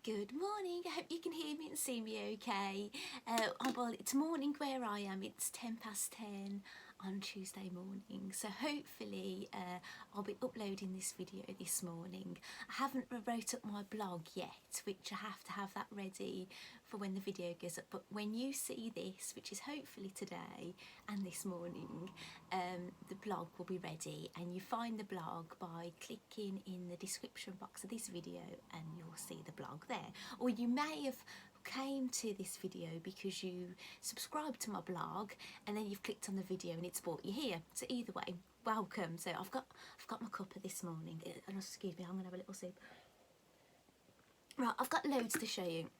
Good morning, I hope you can hear me and see me okay. Well, it's morning where I am, it's 10 past 10 on Tuesday morning, so hopefully I'll be uploading this video this morning. I haven't wrote up my blog yet, which I have to have that ready for when the video goes up, but when you see this, which is hopefully today and this morning, the blog will be ready, and you find the blog by clicking in the description box of this video and you'll see the blog there. Or you may have came to this video because you subscribed to my blog and then you've clicked on the video and it's brought you here. So either way, welcome. So I've got my cuppa this morning, and excuse me, I'm gonna have a little sip. Right, I've got loads to show you.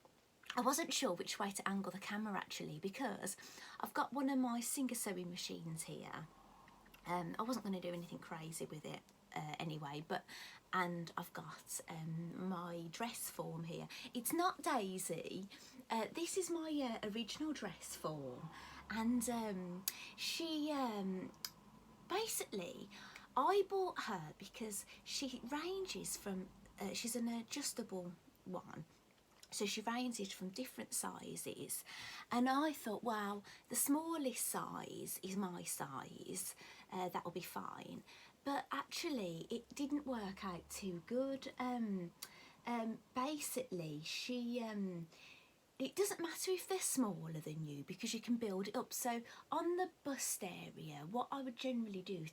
I wasn't sure which way to angle the camera actually, because I've got one of my Singer sewing machines here. I wasn't going to do anything crazy with it anyway, and I've got my dress form here. It's not Daisy, this is my original dress form, and she basically, I bought her because she ranges from, she's an adjustable one, so she ranges from different sizes, and I thought, wow, the smallest size is my size, that'll be fine. But actually it didn't work out too good. Basically she it doesn't matter if they're smaller than you because you can build it up. So on the bust area, what I would generally do,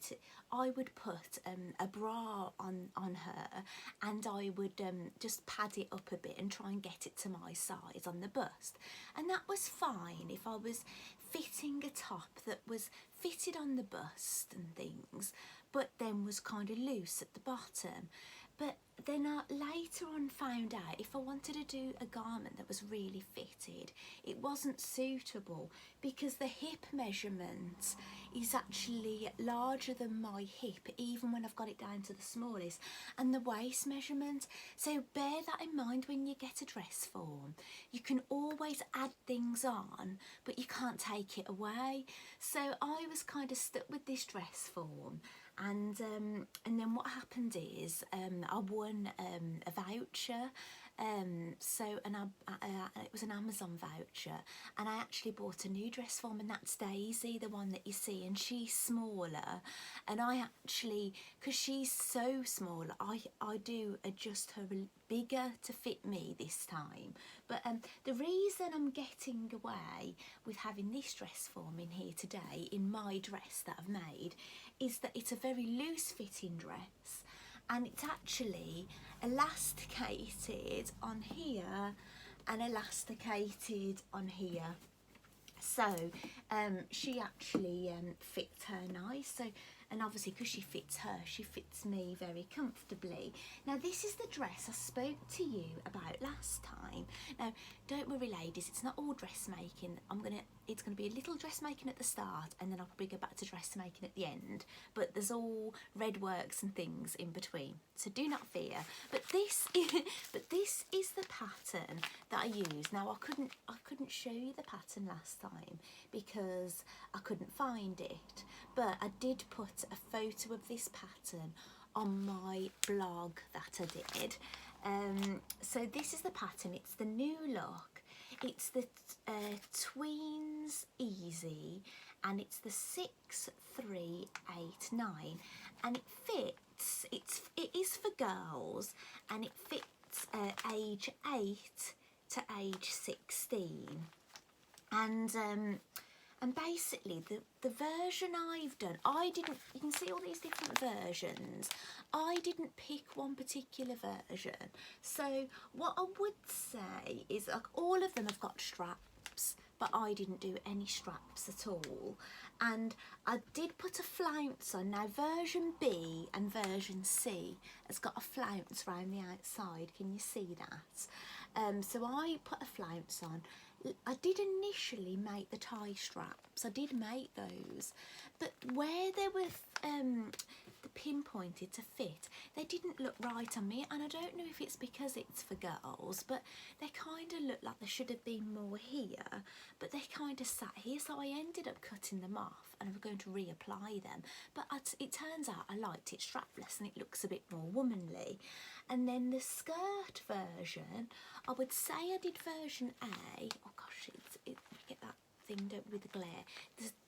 I would put a bra on her, and I would just pad it up a bit and try and get it to my size on the bust. And that was fine if I was fitting a top that was fitted on the bust and things, but then was kind of loose at the bottom. But then I later on found out if I wanted to do a garment that was really fitted, it wasn't suitable because the hip measurement is actually larger than my hip, even when I've got it down to the smallest, and the waist measurement. So bear that in mind when you get a dress form. You can always add things on, but you can't take it away. So I was kind of stuck with this dress form. And then what happened is I won a voucher, it was an Amazon voucher, and I actually bought a new dress form, and that's Daisy, the one that you see, and she's smaller, and I actually, because she's so small, I do adjust her bigger to fit me this time. But the reason I'm getting away with having this dress form in here today, in my dress that I've made, is that it's a very loose fitting dress, and it's actually elasticated on here and elasticated on here. So she actually fits her nice. So, and obviously because she fits her, she fits me very comfortably. Now this is the dress I spoke to you about last time. Now don't worry ladies, it's not all dressmaking. It's gonna be a little dressmaking at the start, and then I'll probably go back to dressmaking at the end, but there's all red works and things in between, so do not fear. But this is the pattern that I use. Now I couldn't show you the pattern last time because I couldn't find it, but I did put a photo of this pattern on my blog that I did. So this is the pattern. It's the new look. It's the Tweens Easy, and it's the 6389, and it fits. It is for girls, and it fits age 8 to age 16, and basically the version I've done, you can see all these different versions. I didn't pick one particular version. So what I would say is, like, all of them have got straps, but I didn't do any straps at all. And I did put a flounce on. Now version B and version C has got a flounce around the outside. Can you see that? So I put a flounce on. I did initially make the tie straps. I did make those, but where there were pinpointed to fit, they didn't look right on me, and I don't know if it's because it's for girls, but they kind of look like they should have been more here, but they kind of sat here, so I ended up cutting them off and I'm going to reapply them. But it turns out I liked it strapless and it looks a bit more womanly. And then the skirt version, I would say I did version A. Oh gosh, get that thing with the glare.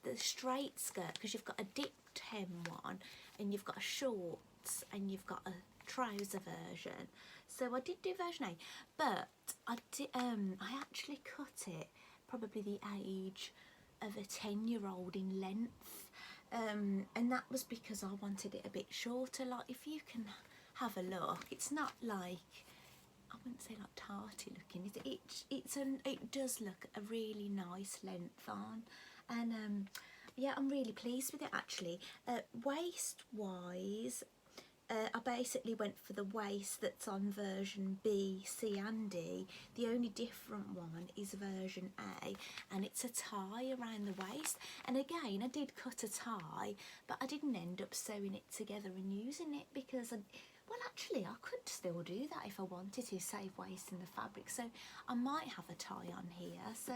The straight skirt, because you've got a dipped hem one and you've got a shorts and you've got a trouser version. So I did do version A, but I actually cut it probably the age of a 10-year-old in length, and that was because I wanted it a bit shorter. Like, if you can have a look, it's not like, I wouldn't say like tarty looking. It does look a really nice length on, and yeah, I'm really pleased with it actually. Waist wise, I basically went for the waist that's on version B, C and D. The only different one is version A, and it's a tie around the waist. And again, I did cut a tie, but I didn't end up sewing it together and using it because well, actually, I could still do that if I wanted to, save waste in the fabric. So I might have a tie on here, so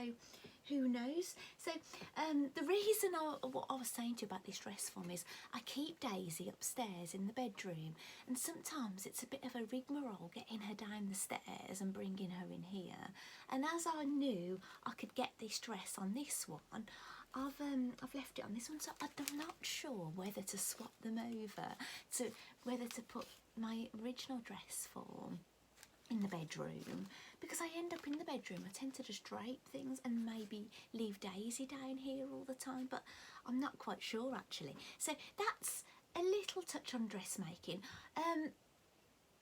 who knows. So the reason what I was saying to you about this dress form is I keep Daisy upstairs in the bedroom, and sometimes it's a bit of a rigmarole getting her down the stairs and bringing her in here. And as I knew I could get this dress on this one, I've left it on this one, so I'm not sure whether to swap them over, to whether to put my original dress form in the bedroom, because I end up in the bedroom, I tend to just drape things and maybe leave Daisy down here all the time, but I'm not quite sure actually. So that's a little touch on dressmaking. Am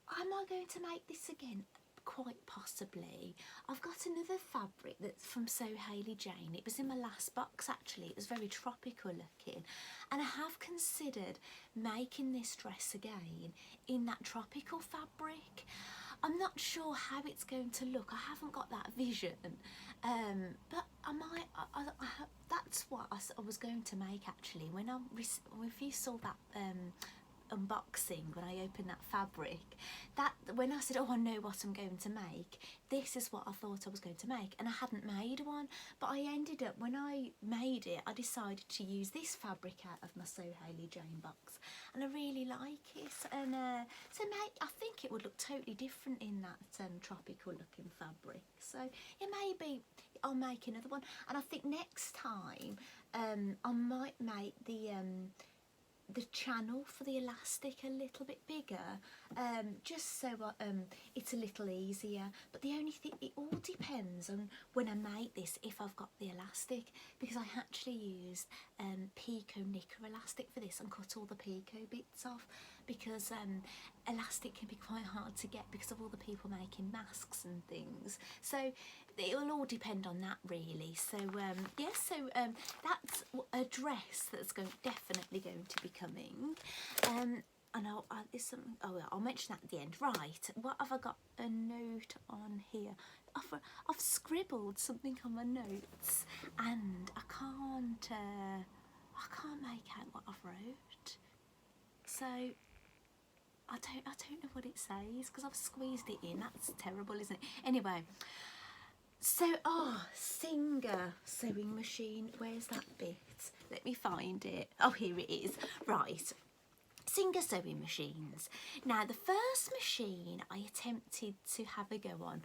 I going to make this again? Quite possibly. I've got another fabric that's from So Hayley Jane. It was in my last box actually. It was very tropical looking, and I have considered making this dress again in that tropical fabric. I'm not sure how it's going to look. I haven't got that vision, but I might. That's what I was going to make actually. If you saw that unboxing, when I opened that fabric, that when I said, oh, I know what I'm going to make, this is what I thought I was going to make, and I hadn't made one, but I ended up, when I made it, I decided to use this fabric out of my So Hayley Jane box, and I really like it. And so I think it would look totally different in that tropical looking fabric. So yeah, maybe I'll make another one, and I think next time I might make the channel for the elastic a little bit bigger, just so it's a little easier. But the only thing, it all depends on when I make this, if I've got the elastic, because I actually used Pico knicker elastic for this and cut all the Pico bits off, because elastic can be quite hard to get because of all the people making masks and things. So it will all depend on that really. So yes, so that's a dress that's definitely going to be coming. And there's something, I'll mention that at the end. Right, what have I got a note on here? I've scribbled something on my notes, and I can't make out what I've wrote. So I don't know what it says because I've squeezed it in. That's terrible, isn't it? Anyway, so Singer sewing machine. Where's that bit? Let me find it. Oh, here it is. Right. Singer sewing machines. Now, the first machine I attempted to have a go on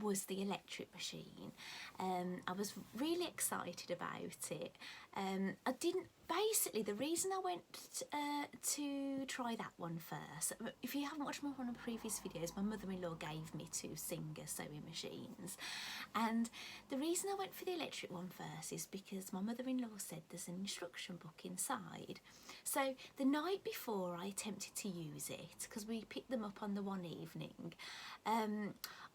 was the electric machine. I was really excited about it. I didn't, basically the reason I went to try that one first, if you haven't watched one of my previous videos, my mother-in-law gave me 2 Singer sewing machines, and the reason I went for the electric one first is because my mother-in-law said there's an instruction book inside. So the night before I attempted to use it, because we picked them up on the one evening,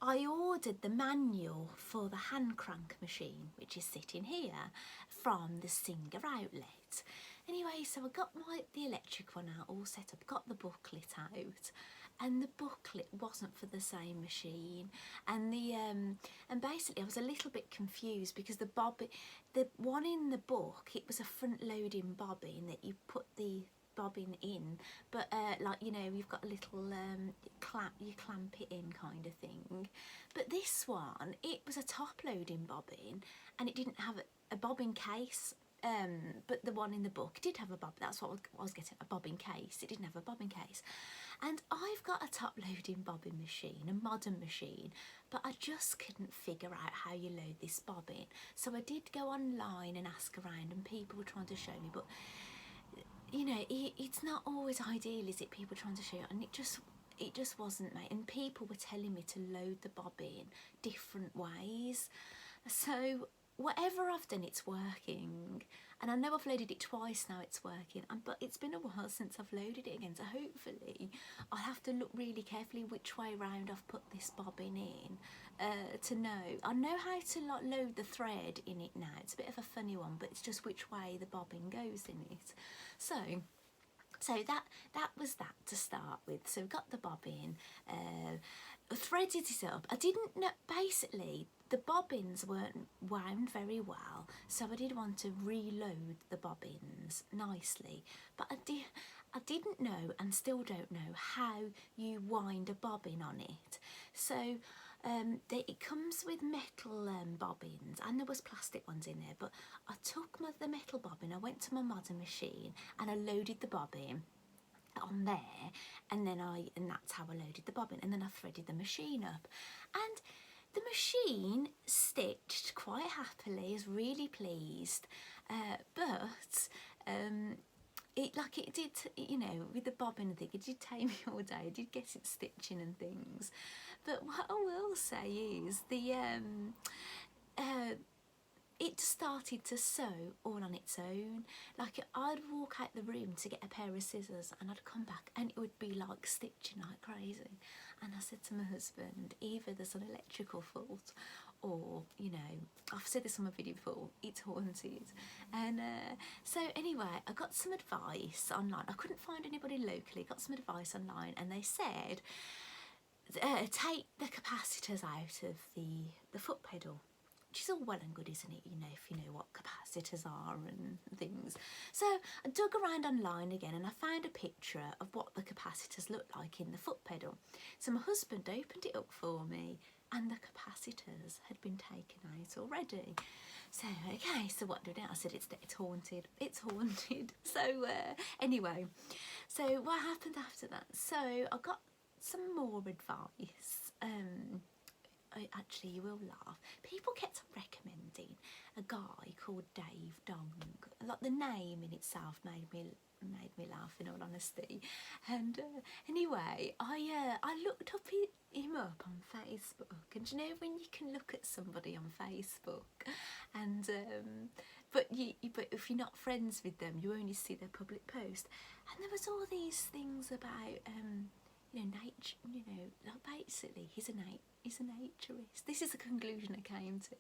I ordered the manual for the hand crank machine, which is sitting here, from the Singer outlet. Anyway, so I got the electric one out, all set up, got the booklet out, and the booklet wasn't for the same machine. And and basically I was a little bit confused because the one in the book, it was a front loading bobbin that you put the bobbin in, but like, you know, you've got a little you clamp it in kind of thing. But this one, it was a top loading bobbin, and it didn't have a bobbin case. But the one in the book did have a bob. That's what I was getting, a bobbin case. It didn't have a bobbin case. And I've got a top loading bobbin machine, a modern machine, but I just couldn't figure out how you load this bobbin. So I did go online and ask around, and people were trying to show me, but you know, it's not always ideal, is it? People trying to show you, and it just wasn't, mate. And people were telling me to load the bobbin different ways. So whatever I've done, it's working, and I know I've loaded it twice now, it's working, but it's been a while since I've loaded it again, so hopefully I'll have to look really carefully which way round I've put this bobbin in to know. I know how to like load the thread in it now. It's a bit of a funny one, but it's just which way the bobbin goes in it. So that was that to start with. So we've got the bobbin, threaded it up. I didn't know, basically the bobbins weren't wound very well, so I did want to reload the bobbins nicely, but I didn't know, and still don't know, how you wind a bobbin on it. So it comes with metal bobbins, and there was plastic ones in there, but I took the metal bobbin, I went to my modern machine and I loaded the bobbin on there, and that's how I loaded the bobbin, and then I threaded the machine up, and the machine stitched quite happily. I was really pleased, but it did, you know, with the bobbin and thing, it did take me all day. I did get it stitching and things, but what I will say is it started to sew all on its own. Like, I'd walk out the room to get a pair of scissors, and I'd come back and it would be like stitching like crazy. And I said to my husband, either there's an electrical fault, or, you know, I've said this on my video before, it's haunted. And so anyway, I got some advice online. I couldn't find anybody locally. Got some advice online, and they said take the capacitors out of the foot pedal, which is all well and good, isn't it, you know, if you know what capacitors are and things. So I dug around online again, and I found a picture of what the capacitors look like in the foot pedal. So my husband opened it up for me, and the capacitors had been taken out already. So, okay, so what do I do? I said, it's haunted, it's haunted. So anyway, so what happened after that? So I got some more advice. Actually, you will laugh. People kept recommending a guy called Dave Dong. Like, the name in itself made me laugh, in all honesty. And anyway, I looked him up on Facebook, and you know when you can look at somebody on Facebook, and but if you're not friends with them, you only see their public post, and there was all these things about you know, nature, you know, like, basically he's a naturist. This is the conclusion I came to.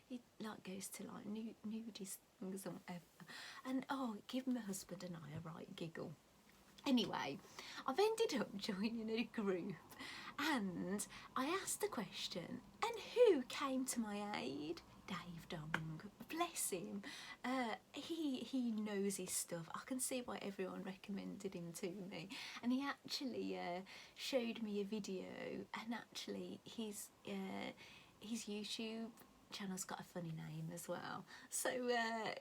He like goes to like nudist things and whatever, and give my husband and I a right giggle. Anyway, I've ended up joining a group, and I asked the question, and who came to my aid? Dave Dong, bless him. He knows his stuff. I can see why everyone recommended him to me, and he actually showed me a video, and actually his YouTube channel's got a funny name as well, so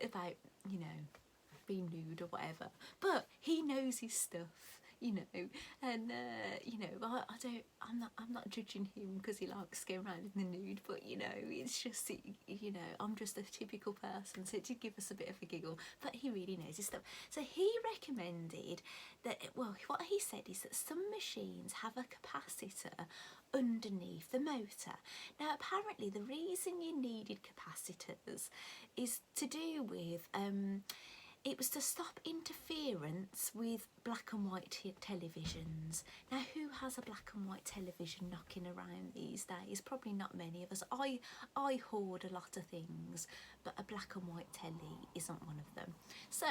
about, you know, being nude or whatever, but he knows his stuff, you know, and you know, I'm not judging him because he likes going around in the nude, but you know, it's just, you know, I'm just a typical person, so it did give us a bit of a giggle, but he really knows his stuff. So he recommended that, well, what he said is that some machines have a capacitor underneath the motor. Now apparently the reason you needed capacitors is to do with it was to stop interference with black and white televisions. Now, who has a black and white television knocking around these days? Probably not many of us. I hoard a lot of things, but a black and white telly isn't one of them. So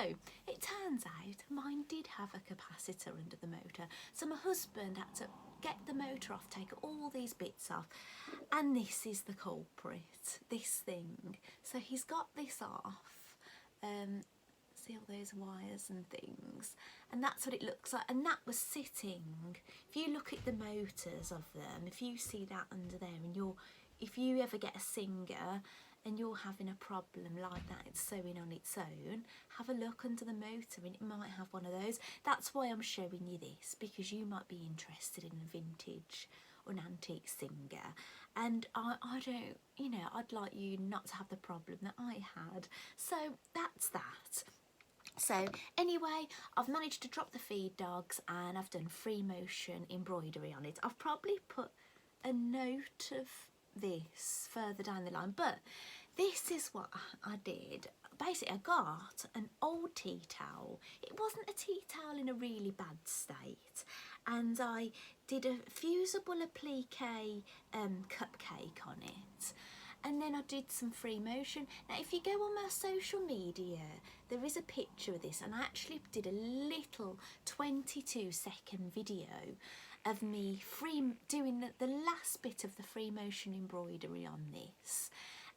it turns out mine did have a capacitor under the motor. So my husband had to get the motor off, take all these bits off, and this is the culprit, this thing. So he's got this off. See all those wires and things, and that's what it looks like. And that was sitting. If you look at the motors of them, if you see that under there, and if you ever get a Singer and you're having a problem like that, it's sewing on its own, have a look under the motor and it might have one of those. That's why I'm showing you this, because you might be interested in a vintage or an antique Singer, and I don't, you know, I'd like you not to have the problem that I had. So that's that. So anyway, I've managed to drop the feed dogs and I've done free motion embroidery on it. I've probably put a note of this further down the line, but this is what I did. Basically, I got an old tea towel. It wasn't a tea towel in a really bad state, and I did a fusible applique cupcake on it, and then I did some free motion. Now if you go on my social media, there is a picture of this, and I actually did a little 22-second video of me doing the last bit of the free motion embroidery on this,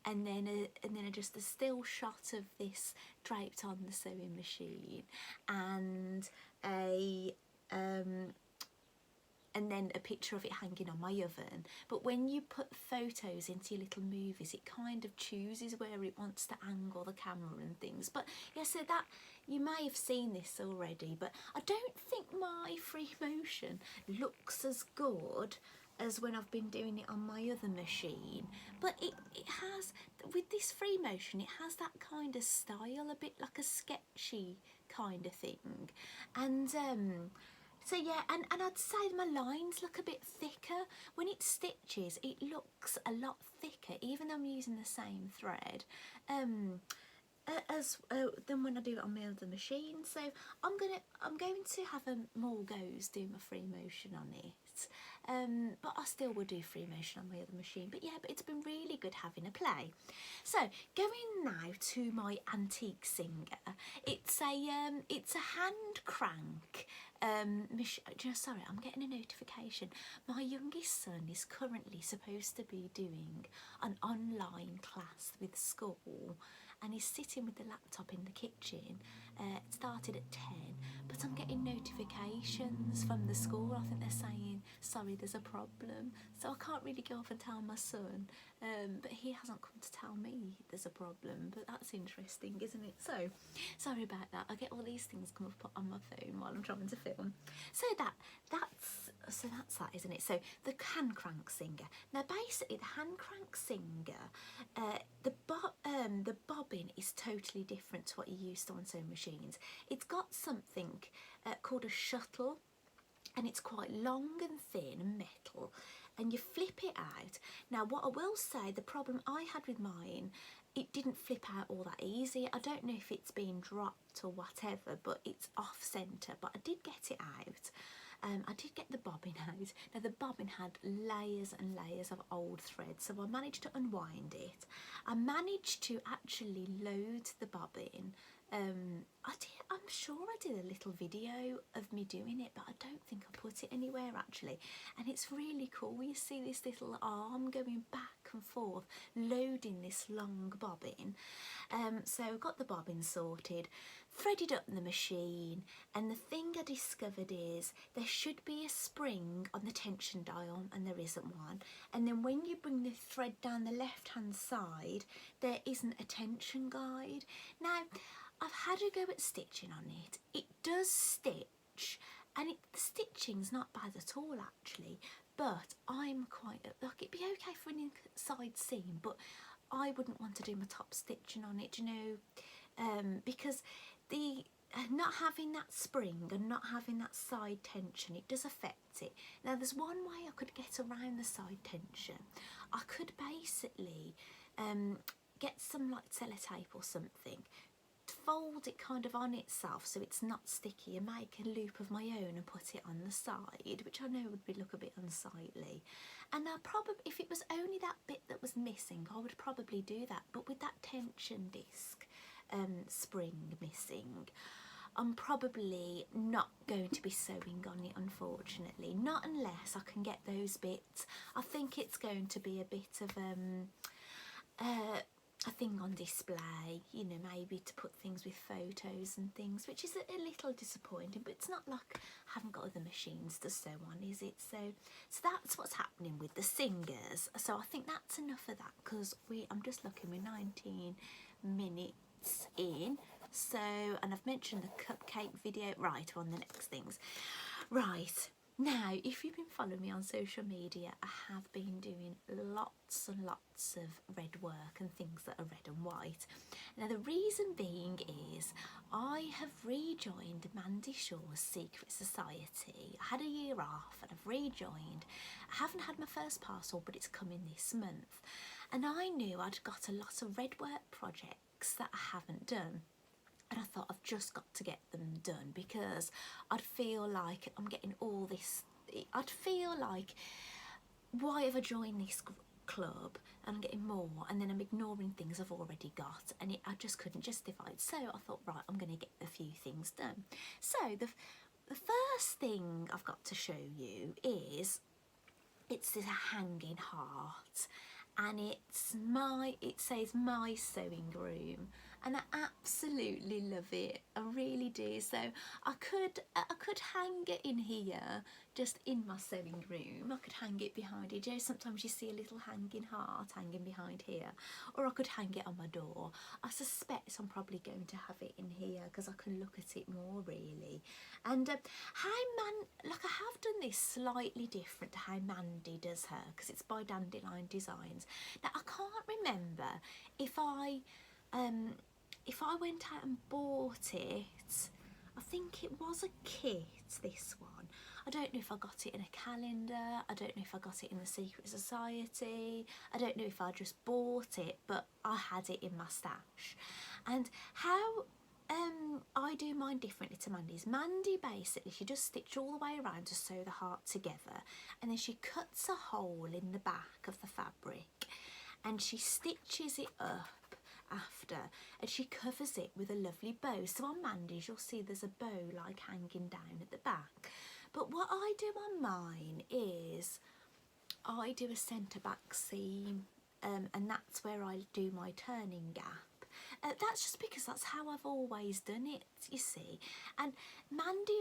and then just a still shot of this draped on the sewing machine, and then a picture of it hanging on my oven. But when you put photos into your little movies, it kind of chooses where it wants to angle the camera and things. But yeah, so that, you may have seen this already, but I don't think my free motion looks as good as when I've been doing it on my other machine. But it has, with this free motion, it has that kind of style, a bit like a sketchy kind of thing. And so yeah, and I'd say my lines look a bit thicker. When it stitches, it looks a lot thicker, even though I'm using the same thread, than when I do it on my other machine. So I'm going to have more goes doing my free motion on it. But I still will do free motion on my other machine. But yeah, but it's been really good having a play. So going now to my antique Singer. It's a hand crank. Sorry, I'm getting a notification. My youngest son is currently supposed to be doing an online class with school, and he's sitting with the laptop in the kitchen. It started at 10, but I'm getting notifications from the school. I think they're saying, sorry, there's a problem. So I can't really go off and tell my son, but he hasn't come to tell me there's a problem. But that's interesting, isn't it? So sorry about that. I get all these things come up on my phone while I'm trying to film. So that's that, isn't it? So the hand crank Singer. Now basically the hand crank Singer, the bobbin is totally different to what you used to on sewing machines. It's got something called a shuttle, and it's quite long and thin and metal, and you flip it out. Now what I will say, the problem I had with mine, it didn't flip out all that easy. I don't know if it's been dropped or whatever, but it's off centre, but I did get it out. I did get the bobbin out. Now the bobbin had layers and layers of old thread, so I managed to unwind it. I managed to actually load the bobbin. I'm sure I did a little video of me doing it, but I don't think I put it anywhere actually. And it's really cool. You see this little arm going back and forth, loading this long bobbin. So I got the bobbin sorted, threaded up the machine, and the thing I discovered is there should be a spring on the tension dial, and there isn't one. And then when you bring the thread down the left hand side, there isn't a tension guide. Now I've had a go at stitching on it. It does stitch, and the stitching's not bad at all actually, but I'm quite, like, it'd be okay for an inside seam, but I wouldn't want to do my top stitching on it, you know, because the not having that spring and not having that side tension, it does affect it. Now there's one way I could get around the side tension. I could basically get some like sellotape or something, fold it kind of on itself so it's not sticky, and make a loop of my own and put it on the side, which I know would look a bit unsightly. And I probably, if it was only that bit that was missing, I would probably do that. But with that tension disc spring missing, I'm probably not going to be sewing on it, unfortunately. Not unless I can get those bits. I think it's going to be a bit of a thing on display, you know, maybe to put things with photos and things, which is a little disappointing, but it's not like I haven't got other machines to sew on, is it? So that's what's happening with the singers. So I think that's enough of that, because I'm just looking, we're 19 minutes in. So, and I've mentioned the cupcake video. Right, on the next things. Right, now, if you've been following me on social media, I have been doing lots and lots of red work and things that are red and white. Now, the reason being is I have rejoined Mandy Shaw's Secret Society. I had a year off and I've rejoined. I haven't had my first parcel, but it's coming this month. And I knew I'd got a lot of red work projects that I haven't done. And I thought, I've just got to get them done, because I'd feel like I'm getting all this, I'd feel like, why have I joined this club and I'm getting more, and then I'm ignoring things I've already got, and I just couldn't justify it. So I thought, right, I'm going to get a few things done. So the first thing I've got to show you is, it's this hanging heart, and it says my sewing room, and I absolutely love it. I really do. So I could hang it in here, just in my sewing room. I could hang it behind it. You know, sometimes you see a little hanging heart hanging behind here, or I could hang it on my door. I suspect I'm probably going to have it in here, because I can look at it more, really. And like, I have done this slightly different to how Mandy does her, because it's by Dandelion Designs. Now, I can't remember if I went out and bought it. I think it was a kit, this one. I don't know if I got it in a calendar. I don't know if I got it in the Secret Society. I don't know if I just bought it, but I had it in my stash. And how I do mine differently to Mandy's. Mandy, basically, she just stitched all the way around to sew the heart together, and then she cuts a hole in the back of the fabric, and she stitches it up after, and she covers it with a lovely bow. So on Mandy's, you'll see there's a bow like hanging down at the back. But what I do on mine is I do a centre back seam, and that's where I do my turning gap. That's just because that's how I've always done it, you see. And Mandy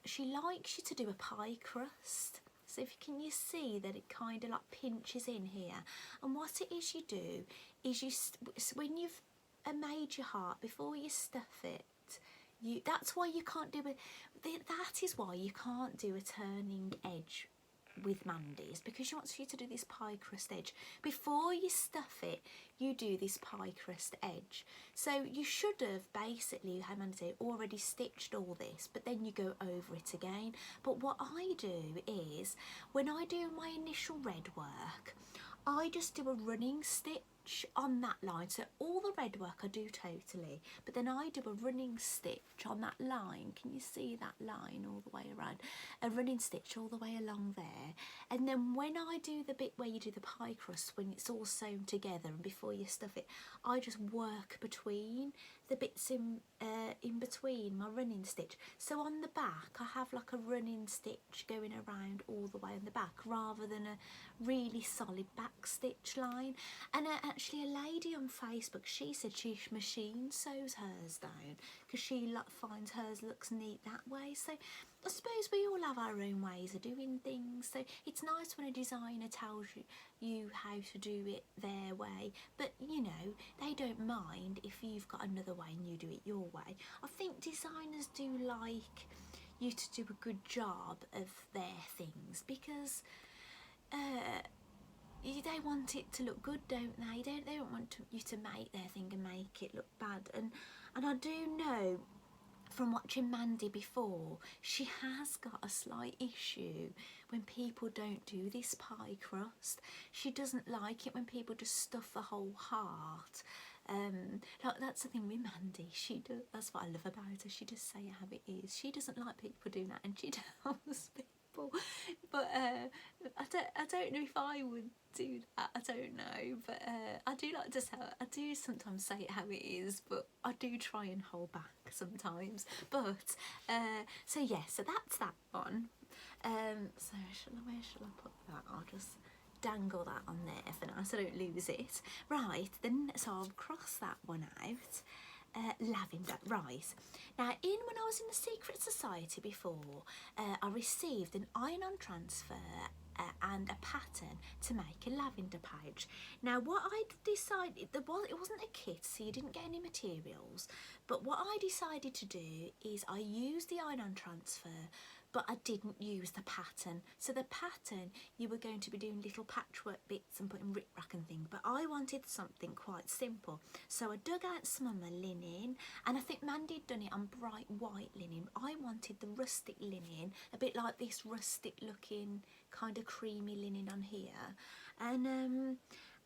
she likes you to do a pie crust. So you see that it kind of like pinches in here. And what it is you do is when you've made your heart, before you stuff it, that's why you can't do that is why you can't do a turning edge with Mandy's, because she wants you to do this pie crust edge. Before you stuff it, you do this pie crust edge. So you should have basically, how Mandy said, already stitched all this, but then you go over it again. But what I do is, when I do my initial red work, I just do a running stitch on that line. So all the red work I do totally, but then I do a running stitch on that line. Can you see that line all the way around? A running stitch all the way along there. And then when I do the bit where you do the pie crust, when it's all sewn together and before you stuff it, I just work between the bits in between my running stitch. So on the back, I have like a running stitch going around all the way on the back, rather than a really solid back stitch line. And actually, a lady on Facebook, she said she machine sews hers down, because she finds hers looks neat that way. So I suppose we all have our own ways of doing things. So it's nice when a designer tells you how to do it their way, but you know, they don't mind if you've got another way and you do it your way. I think designers do like you to do a good job of their things, because they want it to look good, don't they? They don't want you to make their thing and make it look bad. And I do know from watching Mandy before, she has got a slight issue when people don't do this pie crust. She doesn't like it when people just stuff the whole heart. Like, that's the thing with Mandy. That's what I love about her. She just say it how it is. She doesn't like people doing that, and she tells people. But I don't know if I would do that. I don't know. But I do like to tell. I do sometimes say it how it is, but I do try and hold back sometimes. But so yeah, so that's that one. So where shall I put that? I'll just dangle that on there for now so I don't lose it. Right, then so I'll cross that one out. Lavender, right. Now when I was in the Secret Society before, I received an iron-on transfer and a pattern to make a lavender pouch. Now what I decided, it wasn't a kit, so you didn't get any materials, but what I decided to do is I used the iron-on transfer, but I didn't use the pattern. So the pattern, you were going to be doing little patchwork bits and putting rip-rack and things, but I wanted something quite simple. So I dug out some of my linen, and I think Mandy had done it on bright white linen. I wanted the rustic linen, a bit like this rustic looking kind of creamy linen on here. And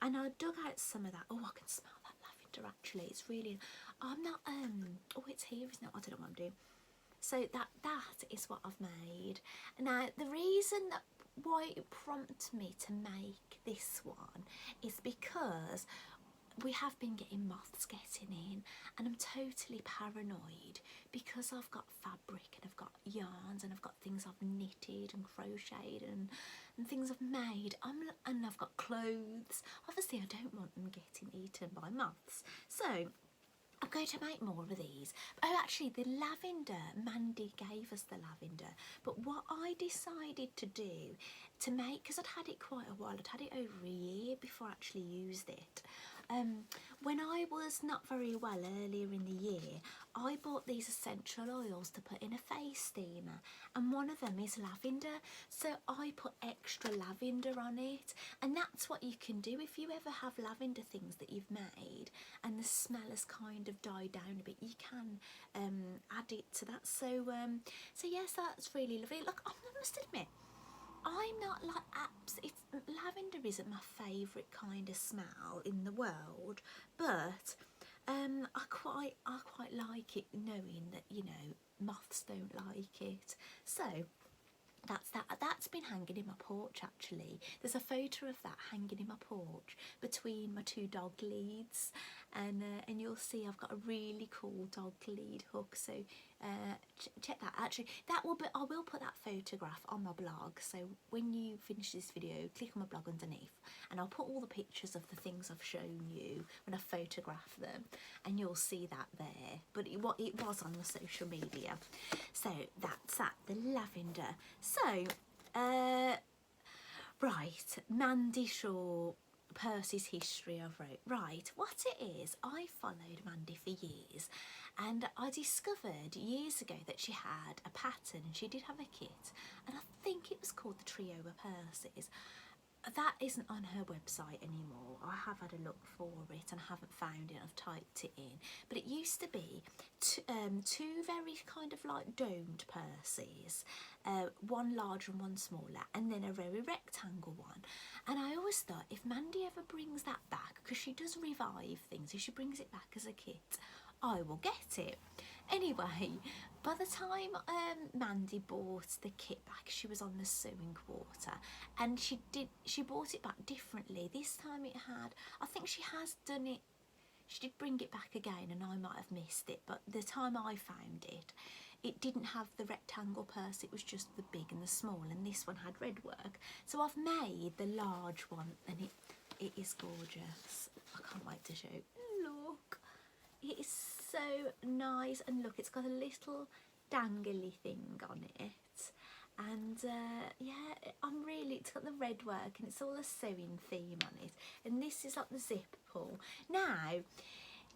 I dug out some of that. Oh, I can smell that lavender actually. It's really, I'm not, oh, it's here, isn't it? I don't know what I'm doing. So that is what I've made. Now the reason that why it prompted me to make this one is because we have been getting moths getting in, and I'm totally paranoid because I've got fabric and I've got yarns and I've got things I've knitted and crocheted and things I've made, and I've got clothes. Obviously I don't want them getting eaten by moths, so I'm going to make more of these. Oh, actually, the lavender, Mandy gave us the lavender. But what I decided to do to make, because I'd had it quite a while, I'd had it over a year before I actually used it. When I was not very well earlier in the year, I bought these essential oils to put in a face steamer, and one of them is lavender, so I put extra lavender on it, and that's what you can do if you ever have lavender things that you've made and the smell has kind of died down a bit, you can add it to that. So yes, that's really lovely. Look, I must admit, I'm not like lavender isn't my favourite kind of smell in the world, but I quite like it, knowing that, you know, moths don't like it. So that's been hanging in my porch actually. There's a photo of that hanging in my porch between my two dog leads, and you'll see I've got a really cool dog lead hook, so check that. Actually, I will put that photograph on my blog, so when you finish this video, click on my blog underneath and I'll put all the pictures of the things I've shown you when I photograph them, and you'll see that there. But it was on the social media. So that's that, the lavender. So right, Mandy Shaw, Percy's history I've wrote. Right, what it is, I followed Mandy for years, and I discovered years ago that she had a pattern, and she did have a kit, and I think it was called the Trio of Percy's. That isn't on her website anymore. I have had a look for it and I haven't found it. I've typed it in, but it used to be two very kind of like domed Percy's, one larger and one smaller, and then a very rectangle one. And I always thought, if Mandy ever brings that back, because she does revive things, if she brings it back as a kit, I will get it. Anyway, by the time Mandy bought the kit back, she was on the sewing quarter, and she bought it back differently. This time it had, I think she has done it, she did bring it back again, and I might have missed it, but the time I found it, it didn't have the rectangle purse, it was just the big and the small, and this one had red work. So I've made the large one, and it is gorgeous. I can't wait to show. Look, it is so nice, and look, it's got a little dangly thing on it, and yeah, it's got the red work, and it's all a sewing theme on it, and this is like the zip pull. Now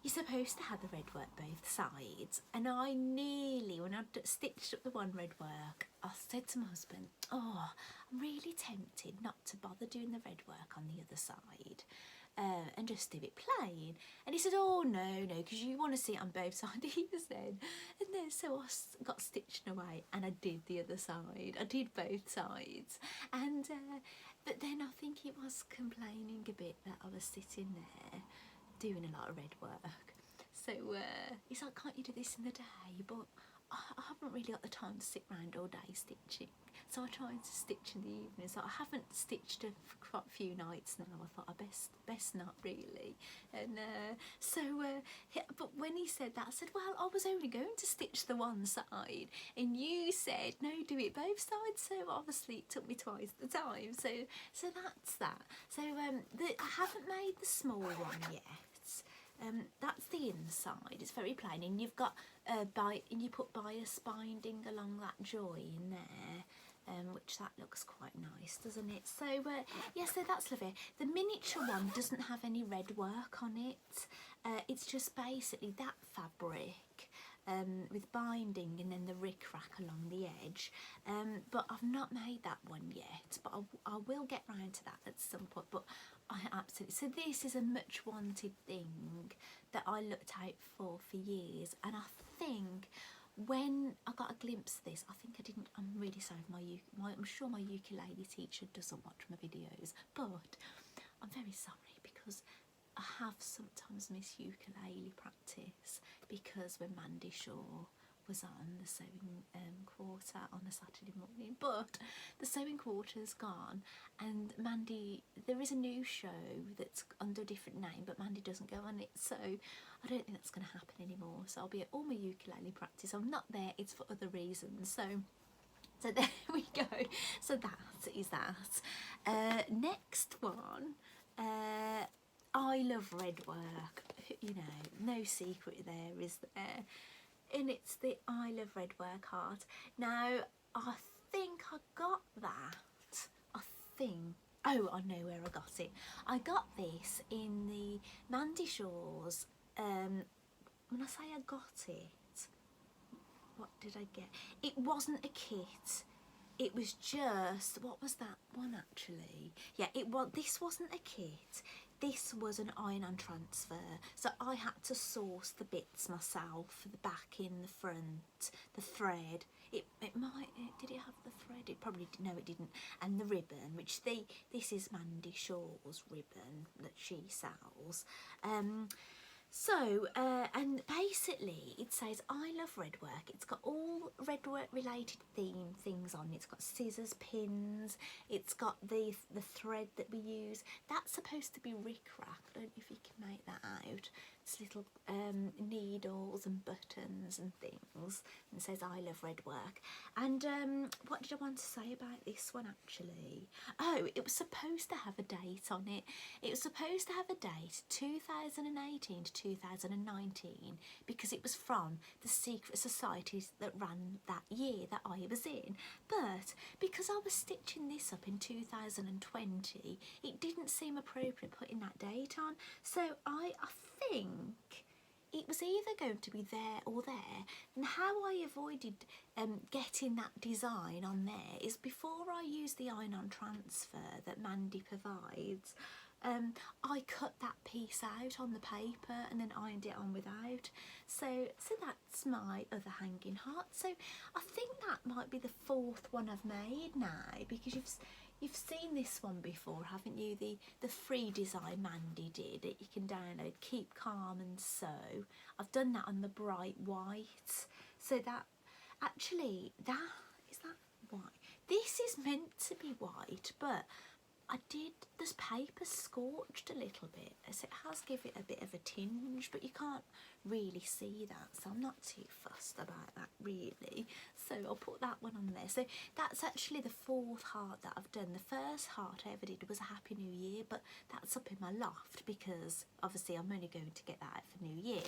you're supposed to have the red work both sides, and I nearly, when I stitched up the one red work, I said to my husband, oh, I'm really tempted not to bother doing the red work on the other side, and just do it plain. And he said, oh no, because you want to see it on both sides. He said, and then so I got stitching away, and I did the other side. I did both sides, and but then I think he was complaining a bit that I was sitting there doing a lot of red work. So he's like, can't you do this in the day? But I haven't really got the time to sit around all day stitching, so I try to stitch in the evening. So I haven't stitched for quite a few nights now. I thought I best not really. And but when he said that, I said, well, I was only going to stitch the one side, and you said no, do it both sides. So obviously it took me twice the time. So that's that. So I haven't made the small one yet. That's the inside. It's very plain, and you've got and you put bias binding along that join there, which that looks quite nice, doesn't it? So yeah, so that's lovely. The miniature one doesn't have any red work on it. It's just basically that fabric with binding and then the rick-rack along the edge, but I've not made that one yet, but I will get round to that at some point. But I absolutely, so this is a much wanted thing that I looked out for years, and I think when I got a glimpse of this, I think I didn't, I'm really sorry, I'm sure my ukulele teacher doesn't watch my videos, but I'm very sorry because I have sometimes missed ukulele practice because when Mandy Shaw was on the sewing quarter on a Saturday morning, but the sewing quarter's gone, and Mandy, there is a new show that's under a different name, but Mandy doesn't go on it, so I don't think that's going to happen anymore. So I'll be at all my ukulele practice. I'm not there, it's for other reasons. So there we go. So that is that. Next one, I love red work, you know, no secret there, is there? And it's the I Love Red Work heart. Now, I think I got that. I think. Oh, I know where I got it. I got this in the Mandy Shaw's. When I say I got it, what did I get? It wasn't a kit. It was just, what was that one actually? Yeah, this wasn't a kit. This was an iron-on transfer, so I had to source the bits myself, the backing, the front, the thread. It might, did it have the thread? It probably did, no it didn't. And the ribbon, which this is Mandy Shaw's ribbon that she sells. And basically it says I love red work. It's got all red work related things on it. It's got scissors, pins, it's got the thread that we use. That's supposed to be rick-rack. I don't know if you can make that out. It's little needles and buttons and things, and it says I love red work. And what did I want to say about this one actually? Oh, it was supposed to have a date on it. It was supposed to have a date 2018 to 2019 because it was from the secret societies that ran that year that I was in. But because I was stitching this up in 2020, it didn't seem appropriate putting that date on. So I think it was either going to be there or there, and how I avoided getting that design on there is before I use the iron-on transfer that Mandy provides, I cut that piece out on the paper and then ironed it on without. So that's my other hanging heart. So I think that might be the fourth one I've made now, because you've seen this one before, haven't you? The free design Mandy did that you can download, Keep Calm and Sew. I've done that on the bright white. So that actually, is that white? This is meant to be white, but this paper scorched a little bit, so it has given it a bit of a tinge, but you can't really see that, so I'm not too fussed about that really. So I'll put that one on there. So that's actually the fourth heart that I've done. The first heart I ever did was a Happy New Year, but that's up in my loft because obviously I'm only going to get that out for New Year.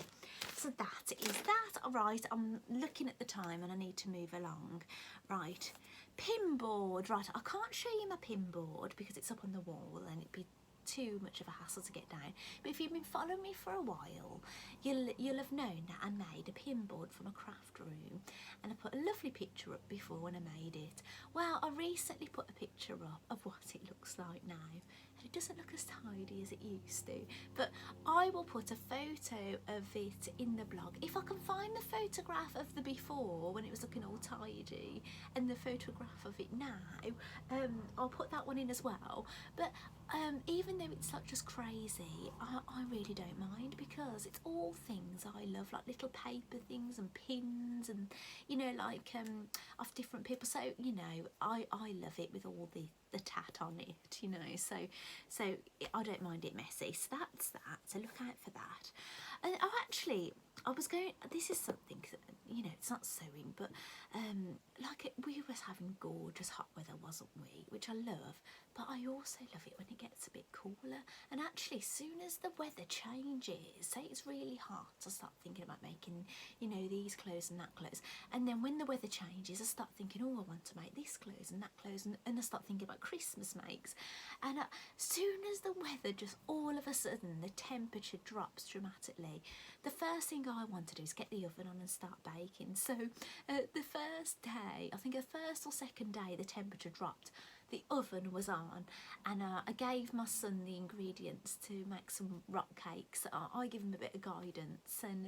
So that is that. All right, I'm looking at the time and I need to move along. Right, Pinboard. Right, I can't show you my Pinboard because it's up on the wall and it'd be too much of a hassle to get down. But if you've been following me for a while, you'll have known that I made a Pinboard from a craft room, and I put a lovely picture up before when I made it. Well, I recently put a picture up of what it looks like now, and it doesn't look as tidy as it used to, but I will put a photo of it in the blog if I can find the photograph of the before when it was looking all tidy, and the photograph of it now. I'll put that one in as well. But even though it's not just crazy, I really don't mind, because it's all things I love, like little paper things and pins and, you know, like of different people. So, you know, I love it with all the tat on it, you know, so I don't mind it messy. So that's that, so look out for that. And I was going, this is something that, you know, it's not sewing, but like we was having gorgeous hot weather, wasn't we, which I love, but I also love it when it gets a bit cooler. And actually, as soon as the weather changes, say it's really hot, I start thinking about making, you know, these clothes and that clothes. And then when the weather changes, I start thinking, oh, I want to make this clothes and that clothes, and I start thinking about Christmas makes. And as soon as the weather just all of a sudden, the temperature drops dramatically, the first thing I want to do is get the oven on and start baking. So the first day, I think the first or second day the temperature dropped, the oven was on, and I gave my son the ingredients to make some rock cakes. I give him a bit of guidance, and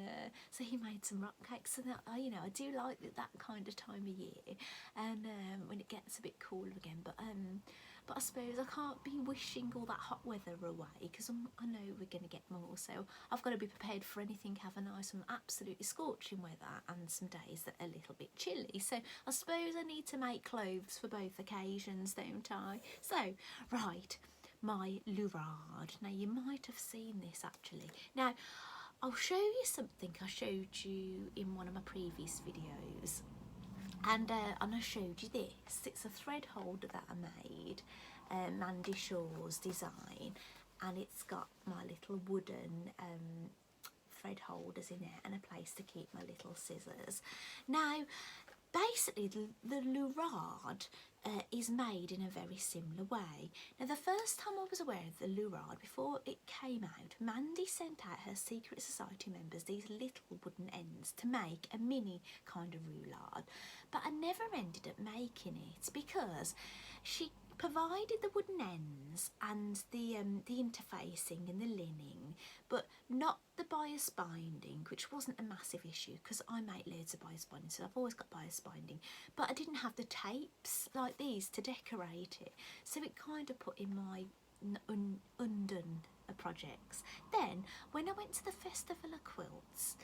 so he made some rock cakes. And you know, I do like that kind of time of year, and when it gets a bit cooler again. But I suppose I can't be wishing all that hot weather away, because I know we're going to get more, so I've got to be prepared for anything, haven't I? Some absolutely scorching weather and some days that are a little bit chilly. So I suppose I need to make clothes for both occasions, don't I? So, right, my Lurard. Now, you might have seen this actually. Now, I'll show you something I showed you in one of my previous videos. And I showed you this. It's a thread holder that I made, Mandy Shaw's design, and it's got my little wooden thread holders in it and a place to keep my little scissors. Now, basically, the Lurard is made in a very similar way. Now, the first time I was aware of the Lurard, before it came out, Mandy sent out her secret society members these little wooden ends to make a mini kind of roulade, but I never ended up making it because she provided the wooden ends and the interfacing and the lining, but not the bias binding, which wasn't a massive issue because I make loads of bias binding, so I've always got bias binding, but I didn't have the tapes like these to decorate it, so it kind of put in my undone projects. Then when I went to the Festival of Quilts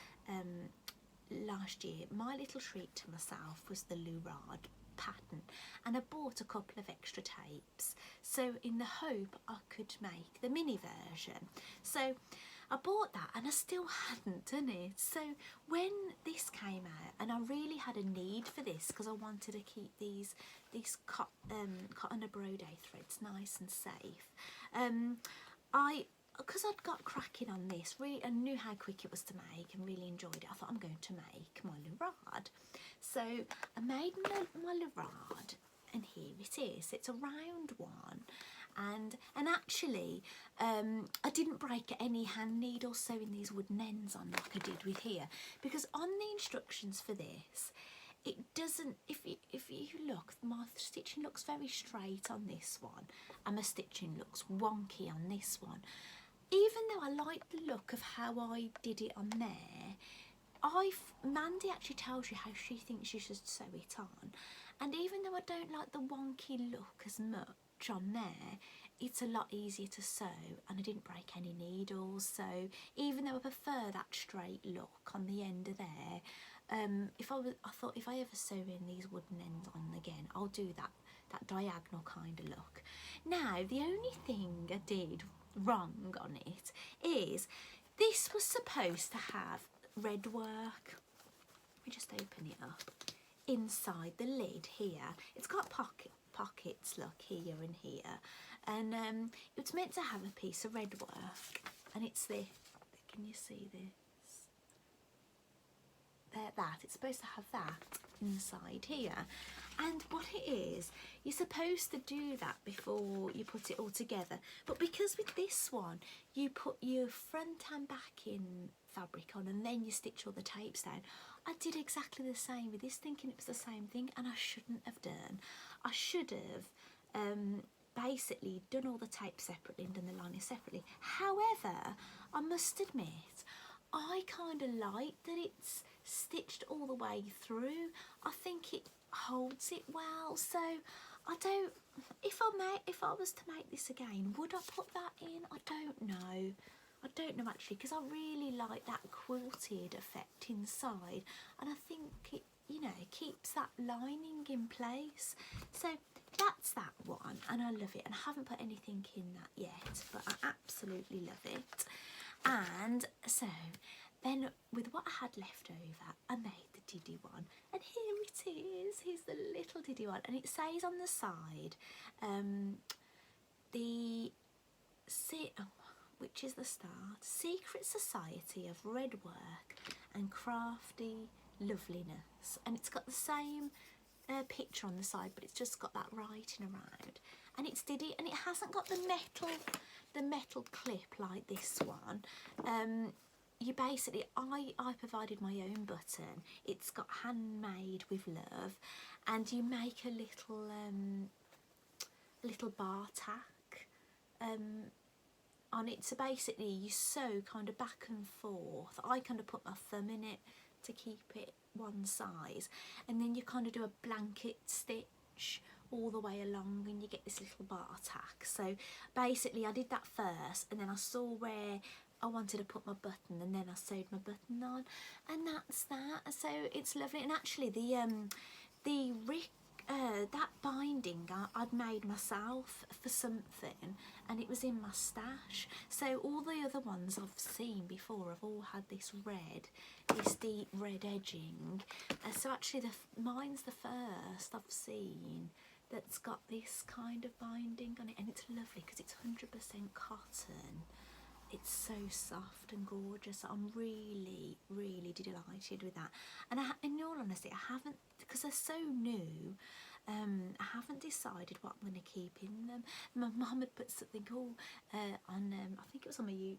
last year, my little treat to myself was the Lurard pattern, and I bought a couple of extra tapes, so in the hope I could make the mini version. So I bought that and I still hadn't done it. So when this came out, and I really had a need for this because I wanted to keep these cotton embroidery threads nice and safe, because I'd got cracking on this, really, and knew how quick it was to make and really enjoyed it, I thought I'm going to make my Lurard. So I made my Lurard, and here it is. It's a round one, and actually I didn't break any hand needles sewing these wooden ends on like I did with here, because on the instructions for this, it doesn't, if you look, my stitching looks very straight on this one and my stitching looks wonky on this one. Even though I like the look of how I did it on there, Mandy actually tells you how she thinks you should sew it on, and even though I don't like the wonky look as much on there, it's a lot easier to sew, and I didn't break any needles. So even though I prefer that straight look on the end of there, I thought if I ever sew in these wooden ends on again, I'll do that diagonal kind of look. Now, the only thing I did wrong on it is this was supposed to have red work. Let me just open it up. Inside the lid here, it's got pockets, look, here and here, and it's meant to have a piece of red work, and it's the, can you see this? That it's supposed to have that inside here. And what it is, you're supposed to do that before you put it all together, but because with this one you put your front and back in fabric on and then you stitch all the tapes down, I did exactly the same with this, thinking it was the same thing, and I shouldn't have done. I should have basically done all the tapes separately and done the lining separately. However, I must admit, I kind of like that it's stitched all the way through. I think it holds it well, so I if I was to make this again, would I put that in? I don't know. I don't know actually, because I really like that quilted effect inside, and I think it, you know, keeps that lining in place. So that's that one, and I love it, and I haven't put anything in that yet, but I absolutely love it. And so then with what I had left over, I made the Diddy one, and here it is. Here's the little Diddy one, and it says on the side, which is the start, Secret Society of Red Work and Crafty Loveliness, and it's got the same picture on the side, but it's just got that writing around, and it's Diddy, and it hasn't got the metal clip like this one. You basically, I provided my own button. It's got handmade with love, and you make a little bar tack on it. So basically you sew kind of back and forth. I kind of put my thumb in it to keep it one size, and then you kind of do a blanket stitch all the way along, and you get this little bar tack. So basically I did that first, and then I saw where I wanted to put my button, and then I sewed my button on, and that's that. So it's lovely. And actually that binding I'd made myself for something, and it was in my stash. So all the other ones I've seen before have all had this deep red edging. So actually mine's the first I've seen that's got this kind of binding on it, and it's lovely because it's 100% cotton. It's so soft and gorgeous. I'm really, really delighted with that. And in all honesty, I haven't, because they're so new, I haven't decided what I'm going to keep in them. My mum had put something on, I think it was on my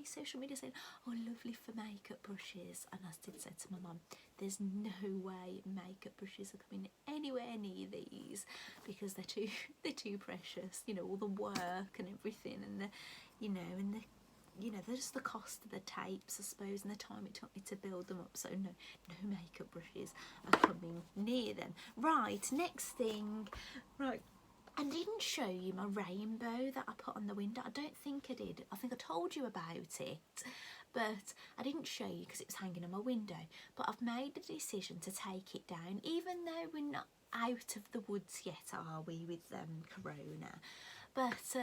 social media, saying, oh, lovely for makeup brushes. And I did say to my mum, there's no way makeup brushes are coming anywhere near these, because they're too precious. You know, all the work and everything, and there's just the cost of the tapes, I suppose, and the time it took me to build them up. So no makeup brushes are coming near them. Right, next thing. Right, I didn't show you my rainbow that I put on the window. I don't think I did. I think I told you about it, but I didn't show you because it was hanging on my window. But I've made the decision to take it down, even though we're not out of the woods yet, are we, with Corona? But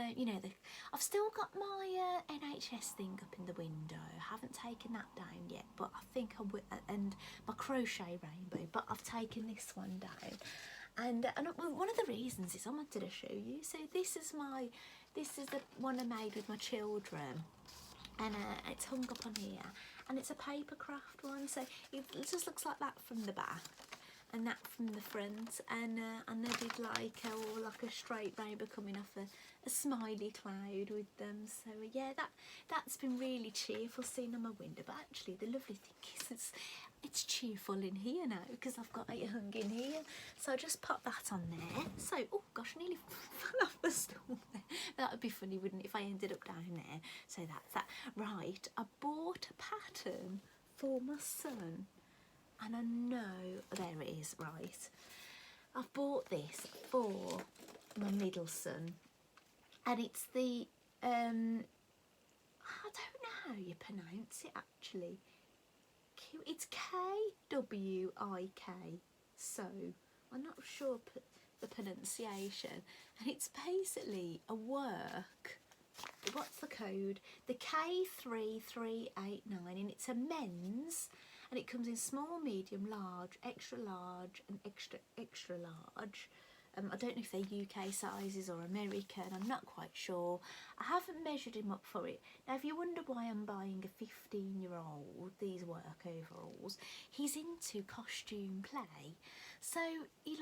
I've still got my NHS thing up in the window. I haven't taken that down yet, but I think I will, and my crochet rainbow, but I've taken this one down. And one of the reasons is I wanted to show you. So this is the one I made with my children, and it's hung up on here, and it's a paper craft one. So it just looks like that from the back, and that from the front, and they did like a straight rainbow coming off a smiley cloud with them. So yeah, that's been really cheerful seeing on my window. But actually the lovely thing is it's cheerful in here now, because I've got it hung in here. So I just pop that on there. So, oh gosh, I nearly fell off the stool there. That would be funny, wouldn't it, if I ended up down there. So that's that. Right, I bought a pattern for my son, and I know, there it is, right. I've bought this for my middle son, and it's the, I don't know how you pronounce it actually. It's K-W-I-K, so I'm not sure the pronunciation, and it's basically a work. What's the code? The K3389, and it's a men's, and it comes in small, medium, large, extra large, and extra large. I don't know if they're UK sizes or American, I'm not quite sure. I haven't measured him up for it. Now, if you wonder why I'm buying a 15-year-old these work overalls, he's into costume play. So he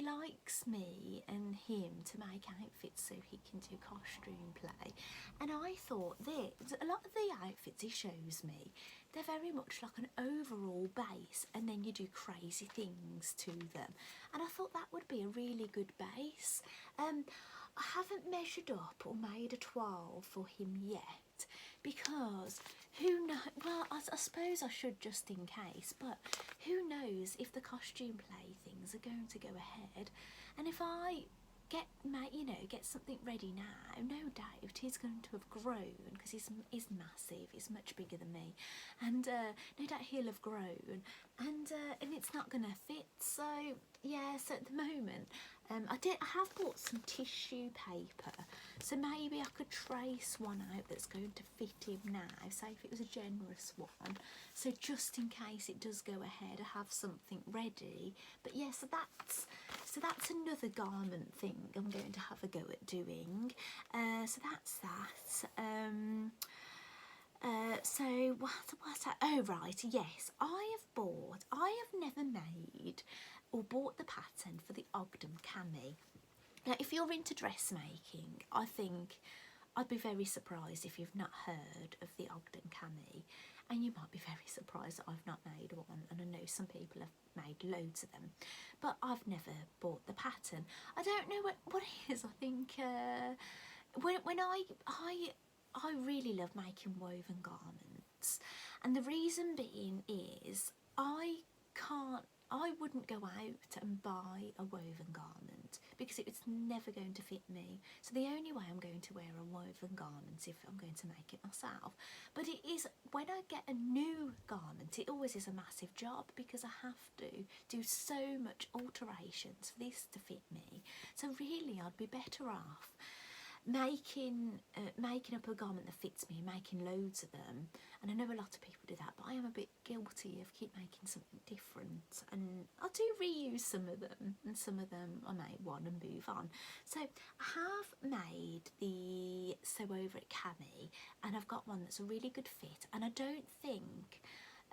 likes me and him to make outfits so he can do costume play. And I thought a lot of the outfits he shows me, they're very much like an overall base, and then you do crazy things to them. And I thought that would be a really good base. I haven't measured up or made a toile for him yet, because who knows, well, I suppose I should just in case, but who knows if the costume play things are going to go ahead. And if I get something ready now. No doubt he's going to have grown, because he's massive, he's much bigger than me, and no doubt he'll have grown, and it's not going to fit. So yeah, so at the moment I have bought some tissue paper, so maybe I could trace one out that's going to fit him now, say if it was a generous one, so just in case it does go ahead I have something ready. But yeah, so that's another garment thing I'm going to have a go at doing. So that's that. So what? Oh right, yes, I have never made or bought the pattern for the Ogden cami. Now, if you're into dressmaking, I think I'd be very surprised if you've not heard of the Ogden cami, and you might be very surprised that I've not made one, and I know some people have made loads of them, but I've never bought the pattern. I don't know what it is. I think when I really love making woven garments, and the reason being is I wouldn't go out and buy a woven garment because it's never going to fit me. So the only way I'm going to wear a woven garment is if I'm going to make it myself. But it is, when I get a new garment, it always is a massive job because I have to do so much alterations for this to fit me. So really I'd be better off making up a garment that fits me, making loads of them. And I know a lot of people do that, but I am a bit guilty of keep making something different, and I do reuse some of them, and some of them I make one and move on. So I have made the Sew Over It cami, and I've got one that's a really good fit, and I don't think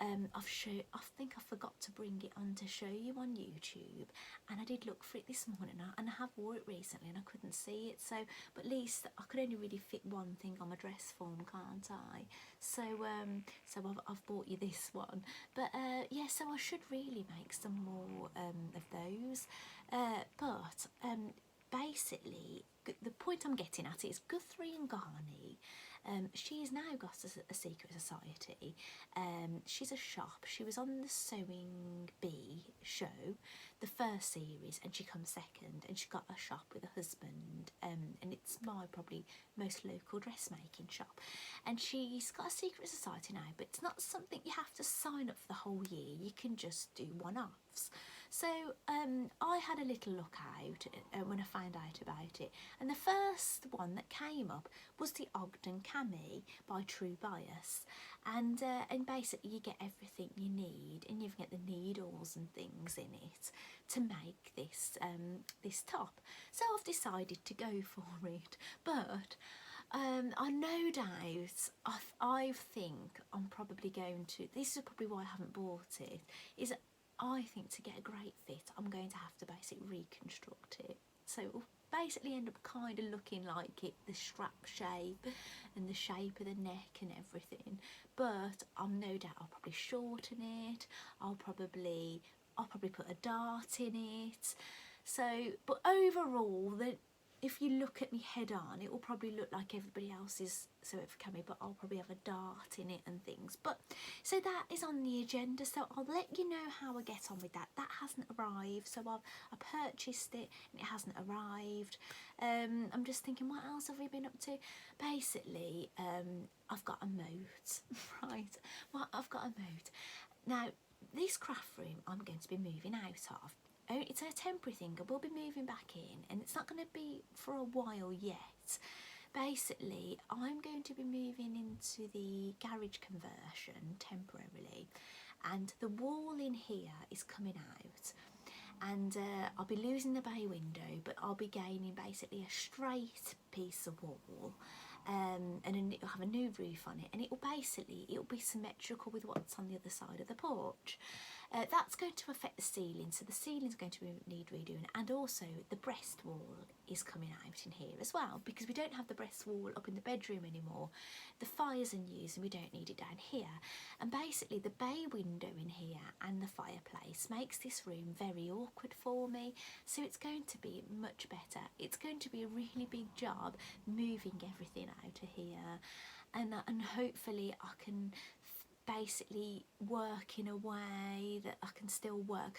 I think I forgot to bring it on to show you on YouTube, and I did look for it this morning, and I have wore it recently and I couldn't see it, so but at least I could only really fit one thing on my dress form, can't I? So I've bought you this one, but yeah, so I should really make some more of those, but basically the point I'm getting at is Guthrie and Garney. She's now got a secret society. She's a shop. She was on the Sewing Bee show, the first series, and she comes second, and she got a shop with a husband, and it's my probably most local dressmaking shop. And she's got a secret society now, but it's not something you have to sign up for the whole year. You can just do one-offs. So I had a little look out when I found out about it, and the first one that came up was the Ogden cami by True Bias, and basically you get everything you need, and you get the needles and things in it to make this this top. So I've decided to go for it, but I no doubt I think I'm probably going to. This is probably why I haven't bought it. Is I think to get a great fit, I'm going to have to basically reconstruct it. So it will basically end up kind of looking like it, the strap shape and the shape of the neck and everything. But I'm no doubt I'll probably shorten it. I'll probably put a dart in it. So, but overall, if you look at me head on, it will probably look like everybody else's Sew It for cami, but I'll probably have a dart in it and things. But so that is on the agenda, so I'll let you know how I get on with that. That hasn't arrived, so I purchased it and it hasn't arrived. I'm just thinking, what else have we been up to? Basically, I've got a moat, right? Well, I've got a moat. Now, this craft room I'm going to be moving out of. Oh, it's a temporary thing. I will be moving back in, and it's not going to be for a while yet. Basically, I'm going to be moving into the garage conversion temporarily, and the wall in here is coming out, and I'll be losing the bay window, but I'll be gaining basically a straight piece of wall, and then it'll have a new roof on it, and it'll be symmetrical with what's on the other side of the porch. That's going to affect the ceiling, so the ceiling's going to need redoing, and also the breast wall is coming out in here as well, because we don't have the breast wall up in the bedroom anymore. The fire's in use and we don't need it down here, and basically the bay window in here and the fireplace makes this room very awkward for me, so it's going to be much better. It's going to be a really big job moving everything out of here, and hopefully I can basically work in a way that I can still work.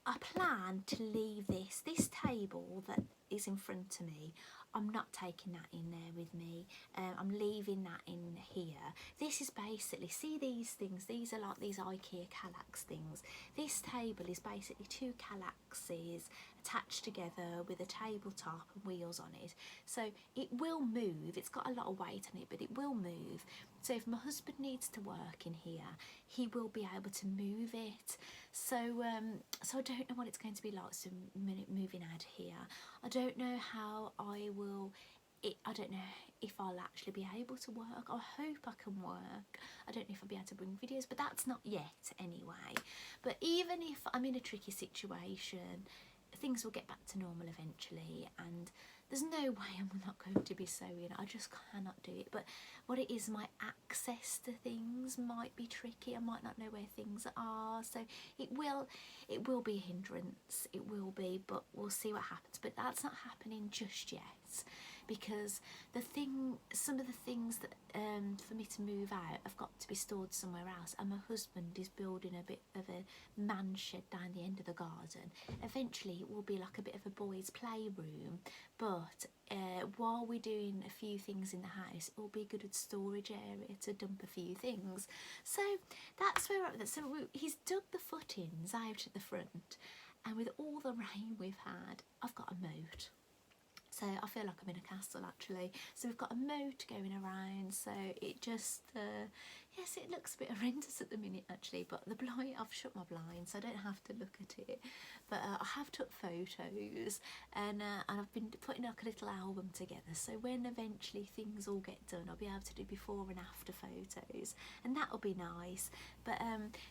I plan to leave this table that is in front of me. I'm not taking that in there with me. I'm leaving that in here. This is basically, see these things, these are like these IKEA Kallax things. This table is basically 2 Kallaxes attached together with a tabletop and wheels on it. So it will move, it's got a lot of weight on it, but it will move. So if my husband needs to work in here, he will be able to move it. So so I don't know what it's going to be like, so moving out here. I don't know how I will, I don't know if I'll actually be able to work. I hope I can work. I don't know if I'll be able to bring videos, but that's not yet anyway. But even if I'm in a tricky situation, things will get back to normal eventually, and there's no way I'm not going to be sewing. I just cannot do it. But what it is, my access to things might be tricky. I might not know where things are, so it will be a hindrance. It will be, but we'll see what happens. But that's not happening just yet, because some of the things that for me to move out have got to be stored somewhere else, and my husband is building a bit of a man shed down the end of the garden. Eventually it will be like a bit of a boys' playroom, but while we're doing a few things in the house, it will be a good storage area to dump a few things. So that's where we're at with it. So he's dug the footings out at the front, and with all the rain we've had, I've got a moat. So I feel like I'm in a castle actually. So we've got a moat going around, so it just, yes, it looks a bit horrendous at the minute actually, but the blind, I've shut my blinds so I don't have to look at it. But I have took photos, and I've been putting like a little album together, so when eventually things all get done, I'll be able to do before and after photos, and that'll be nice. But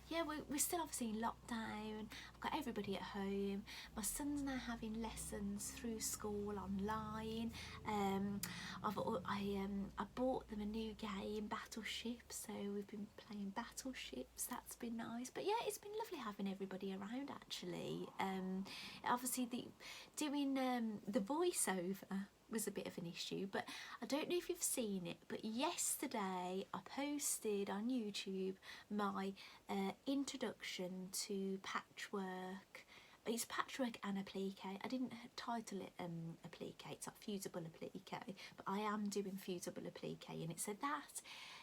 yeah, we're still obviously in lockdown. I've got everybody at home. My son's now having lessons through school online. I bought them a new game, Battleship, so we've been playing Battleships. That's been nice. But yeah, it's been lovely having everybody around actually. Obviously doing the voiceover was a bit of an issue, but I don't know if you've seen it, but yesterday I posted on YouTube my introduction to patchwork. It's patchwork and applique. I didn't title it applique, it's like fusible applique, but I am doing fusible applique, and it said that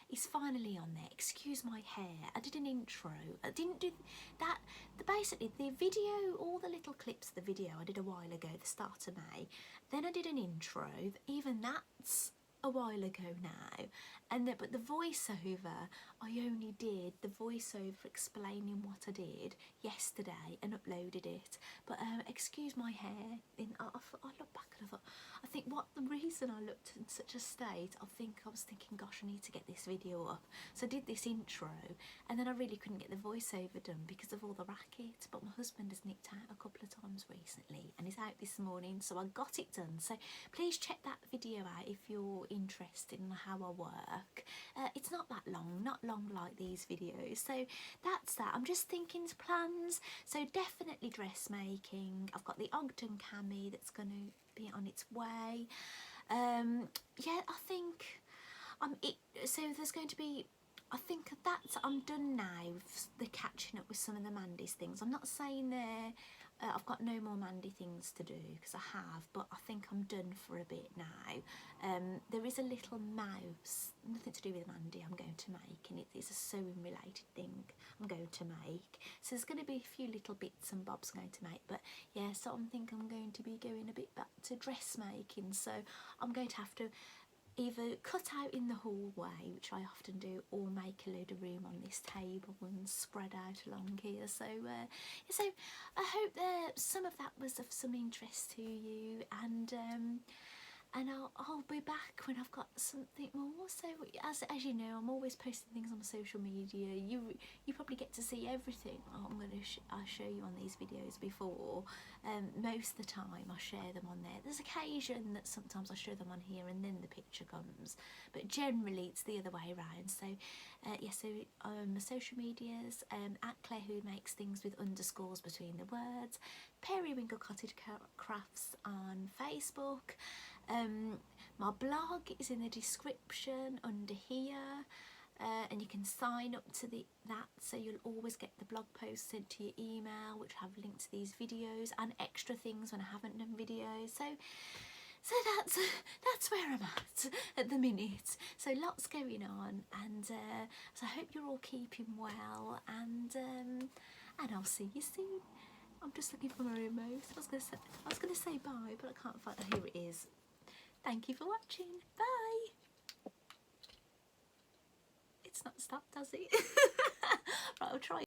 is finally on there. Excuse my hair. I did an intro. I didn't do that. Basically, the video, all the little clips of the video I did a while ago, the start of May. Then I did an intro. Even that's a while ago now. And but the voiceover, I only did the voiceover explaining what I did yesterday and uploaded it. But excuse my hair. I look back and I thought, I think what the reason I looked in such a state, I was thinking, gosh, I need to get this video up. So I did this intro, and then I really couldn't get the voiceover done because of all the racket. But my husband has nipped out a couple of times recently, and he's out this morning, so I got it done. So please check that video out if you're interested in how I work. It's not that long, not long like these videos. So that's that. I'm just thinking plans. So definitely dressmaking. I've got the Ogden cami that's going to be on its way. Yeah, I think so there's going to be, I think I'm done now with the catching up with some of the Mandy's things. I'm not saying I've got no more Mandy things to do, because I have, but I think I'm done for a bit now. There is a little mouse, nothing to do with Mandy, I'm going to make, and it is a sewing related thing I'm going to make. So there's going to be a few little bits and bobs I'm going to make, but yeah, so I think I'm going to be going a bit back to dressmaking. So I'm going to have to either cut out in the hallway, which I often do, or make a load of room on this table and spread out along here. So so I hope that some of that was of some interest to you, and I'll be back when I've got something more. So as you know, I'm always posting things on social media. You probably get to see everything I show you on these videos before. Most of the time I share them on there. There's occasion that sometimes I show them on here and then the picture comes, but generally it's the other way around. So yeah, so my social medias, at Claire Who Makes Things with underscores between the words, Periwinkle Cottage Crafts on Facebook. My blog is in the description under here, and and you can sign up to that, so you'll always get the blog posts sent to your email, which have links to these videos and extra things when I haven't done videos. So that's where I'm at the minute. So lots going on, and so I hope you're all keeping well, and I'll see you soon. I'm just looking for my remote. I was gonna say bye, but I can't find it. Here it is. Thank you for watching. Bye. It's not stopped, does it? Right, I'll try.